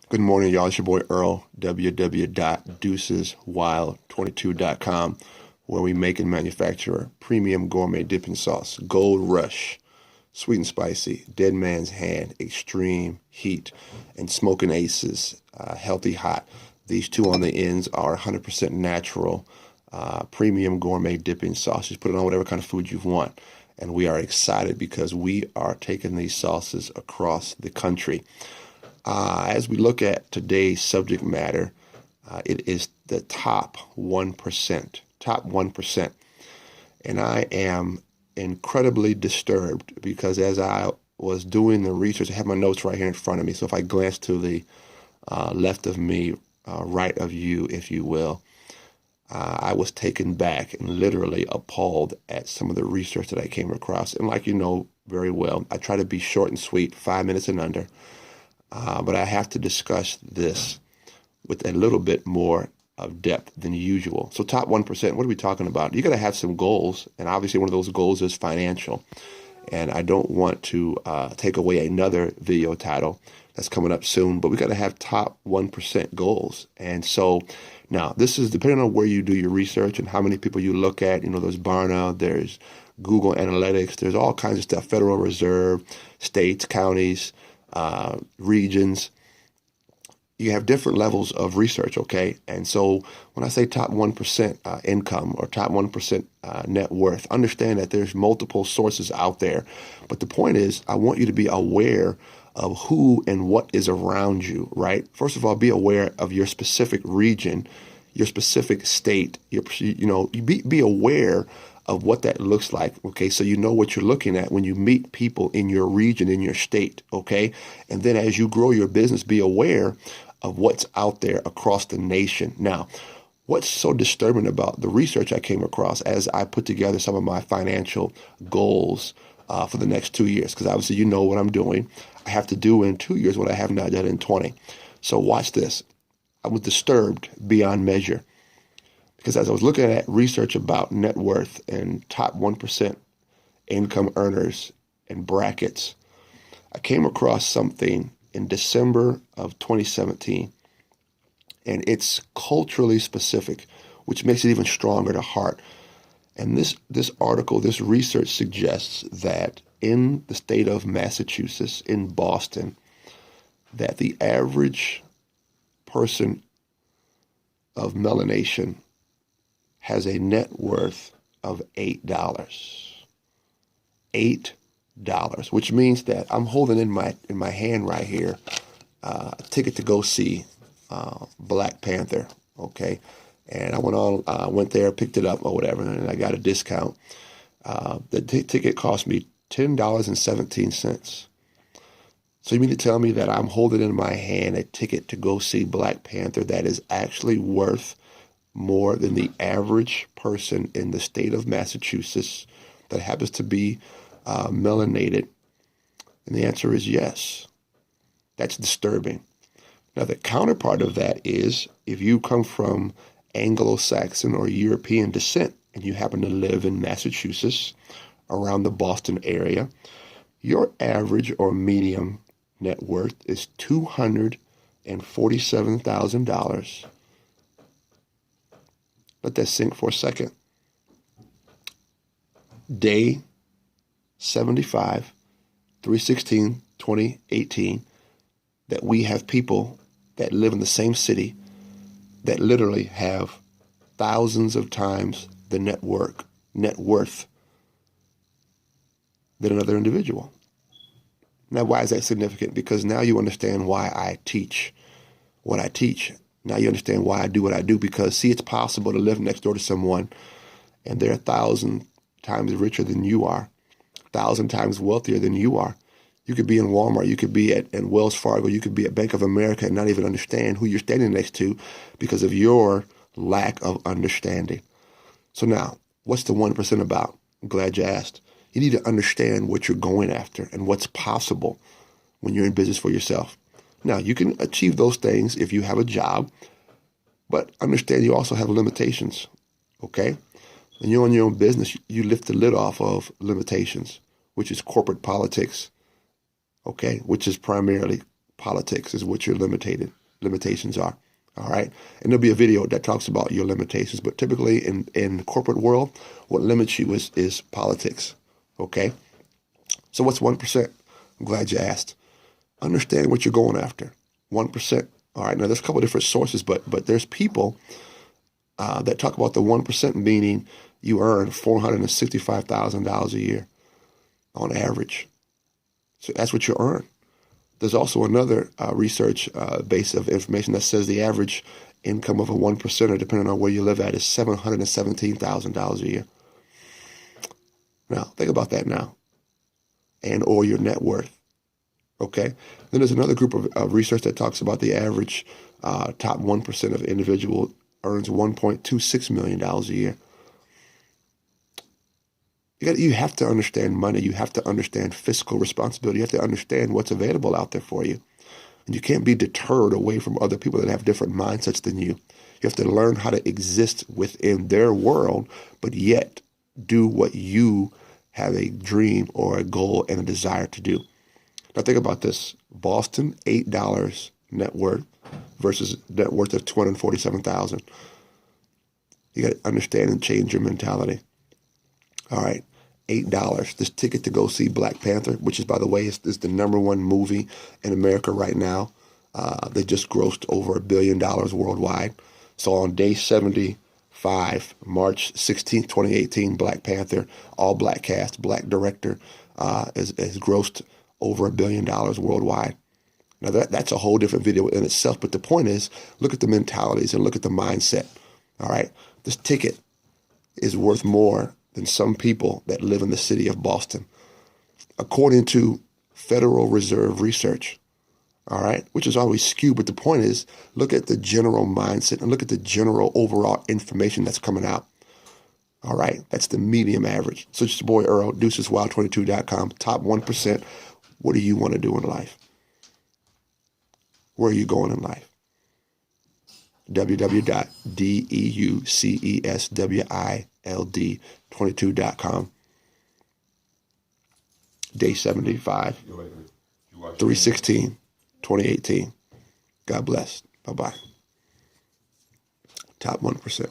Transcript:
Good morning, y'all. It's your boy Earl, www.deuceswild22.com, where we make and manufacture premium gourmet dipping sauce, Gold Rush, sweet and spicy, Dead Man's Hand, extreme heat, and Smoking Aces, healthy hot. These two on the ends are 100% natural, premium gourmet dipping sauce. Just put it on whatever kind of food you want. And we are excited because we are taking these sauces across the country. As we look at today's subject matter, it is the top 1%, top 1%. And I am incredibly disturbed because as I was doing the research, I have my notes right here in front of me. So if I glance to the left of me, right of you, if you will, I was taken back and literally appalled at some of the research that I came across. And like you know very well, I try to be short and sweet, 5 minutes and under. But I have to discuss this with a little bit more of depth than usual. So top 1%, what are we talking about? You got to have some goals. And obviously one of those goals is financial. And I don't want to take away another video title that's coming up soon, but we got to have top 1% goals. And so now this is depending on where you do your research and how many people you look at. You know, there's Barna, there's Google Analytics, there's all kinds of stuff, Federal Reserve, states, counties, regions. You have different levels of research, okay? And so when I say top 1% income or top 1% net worth, understand that there's multiple sources out there. But the point is, I want you to be aware of who and what is around you, right? First of all, be aware of your specific region, your specific state, be aware of what that looks like, okay? So you know what you're looking at when you meet people in your region, in your state, okay? And then as you grow your business, be aware of what's out there across the nation. Now, what's so disturbing about the research I came across as I put together some of my financial goals for the next 2 years, because obviously you know what I'm doing. I have to do in 2 years what I have not done in 20. So watch this. I was disturbed beyond measure. Because as I was looking at research about net worth and top 1% income earners and brackets, I came across something in December of 2017. And it's culturally specific, which makes it even stronger to heart. And this article, this research suggests that in the state of Massachusetts, in Boston, that the average person of melanation has a net worth of $8. $8, which means that I'm holding in my hand right here a ticket to go see Black Panther, okay? And I went there, picked it up or whatever, and I got a discount. The ticket cost me $10.17. So you mean to tell me that I'm holding in my hand a ticket to go see Black Panther that is actually worth more than the average person in the state of Massachusetts that happens to be melanated? And the answer is yes. That's disturbing. Now, the counterpart of that is if you come from Anglo-Saxon or European descent and you happen to live in Massachusetts around the Boston area, your average or medium net worth is $247,000. Let that sink for a second. Day 75, 3/16/2018, that we have people that live in the same city that literally have thousands of times the net worth than another individual. Now, why is that significant? Because now you understand why I teach what I teach. Now you understand why I do what I do, because, see, it's possible to live next door to someone and they're 1,000 times richer than you are, 1,000 times wealthier than you are. You could be in Walmart, you could be at Wells Fargo, you could be at Bank of America and not even understand who you're standing next to because of your lack of understanding. So now, what's the 1% about? I'm glad you asked. You need to understand what you're going after and what's possible when you're in business for yourself. Now, you can achieve those things if you have a job, but understand you also have limitations, okay? When you're on your own business, you lift the lid off of limitations, which is corporate politics, okay? Which is primarily politics is what you're limited limitations are. All right. And there'll be a video that talks about your limitations. But typically in the corporate world, what limits you is politics. Okay. So what's 1%? I'm glad you asked. Understand what you're going after. 1%. All right. Now there's a couple of different sources, but there's people that talk about the 1%, meaning you earn $465,000 a year on average. So that's what you earn. There's also another research base of information that says the average income of a 1%er, depending on where you live at, is $717,000 a year. Now, think about that now. And or your net worth. Okay? Then there's another group of research that talks about the average top 1% of individual earns $1.26 million a year. You have to understand money. You have to understand fiscal responsibility. You have to understand what's available out there for you. And you can't be deterred away from other people that have different mindsets than you. You have to learn how to exist within their world, but yet do what you have a dream or a goal and a desire to do. Now think about this. Boston, $8 net worth versus net worth of $247,000. You got to understand and change your mentality. All right, $8. This ticket to go see Black Panther, which is, by the way, is the #1 movie in America right now. They just grossed over $1 billion worldwide. So on day 75, March 16th, 2018, Black Panther, all black cast, black director, has grossed over $1 billion worldwide. Now that's a whole different video in itself. But the point is, look at the mentalities and look at the mindset. All right, this ticket is worth more than some people that live in the city of Boston, according to Federal Reserve research. All right, which is always skewed. But the point is, look at the general mindset and look at the general overall information that's coming out. All right, that's the medium average. So it's your boy Earl, DeucesWild22.com, top 1%. What do you want to do in life? Where are you going in life? www.DEUCESWILD22.com. Day 75, 3/16/2018. God bless. Bye-bye. Top 1%.